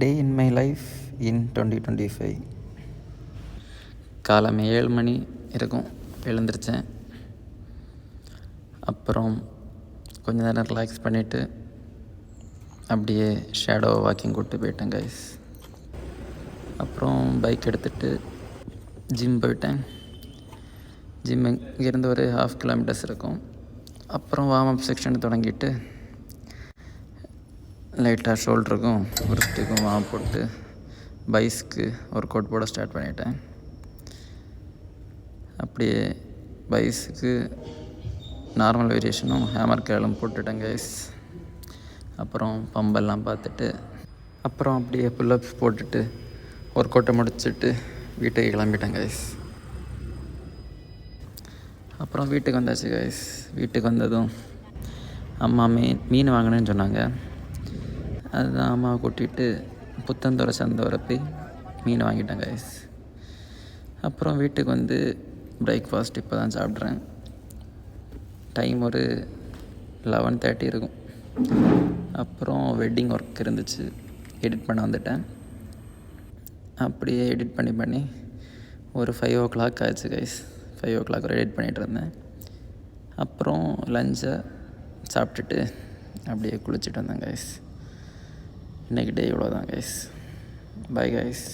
Day in my life இன் 2025. காலம் 7 மணி இருக்கும் எழுந்திரிச்சேன். அப்புறம் கொஞ்ச நேரம் ரிலாக்ஸ் பண்ணிவிட்டு அப்படியே ஷேடோ வாக்கிங் கூப்பிட்டு போயிட்டேன் கைஸ். அப்புறம் பைக் எடுத்துகிட்டு ஜிம் போயிட்டேன். ஜிம் இங்கேருந்து ஒரு 1/2 கிலோமீட்டர்ஸ் இருக்கும். அப்புறம் வார்ம் அப் செக்ஷன் தொடங்கிட்டு லைட்டாக ஷோல்டருக்கும் ரிஸ்ட்டுக்கும் வார்ம் போட்டு பைஸ்க்கு ஒர்க் அவுட் போட ஸ்டார்ட் பண்ணிட்டேன். அப்படியே பைஸுக்கு நார்மல் வேரியேஷனும் ஹேமர் கேலும் போட்டுட்டேன் கைஸ். அப்புறம் பம்பெல்லாம் பார்த்துட்டு அப்புறம் அப்படியே புல்லப்ஸ் போட்டுட்டு ஒர்க் அவுட்டை முடிச்சுட்டு வீட்டுக்கு கிளம்பிட்டேன் கைஸ். அப்புறம் வீட்டுக்கு வந்தாச்சு கைஸ். வீட்டுக்கு வந்ததும் அம்மா மீன் வாங்கினேன்னு சொன்னாங்க. அதுதான் அம்மாவை கூட்டிகிட்டு புத்தந்தோரை சந்தோரை போய் மீன் வாங்கிட்டேன் கைஸ். அப்புறம் வீட்டுக்கு வந்து பிரேக்ஃபாஸ்ட் இப்போ தான் சாப்பிட்றேன். டைம் ஒரு 11:30 இருக்கும். அப்புறம் வெட்டிங் ஒர்க் இருந்துச்சு, எடிட் பண்ண வந்துட்டேன். அப்படியே எடிட் பண்ணி ஒரு 5 o'clock ஆச்சு கைஸ். 5 o'clock வரை எடிட் பண்ணிகிட்டு இருந்தேன். அப்புறம் லஞ்சை சாப்பிட்டுட்டு அப்படியே குளிச்சுட்டு வந்தேன் கைஸ். இன்றைக்கி டே இவ்வளோ தான் கைஸ். Bye guys.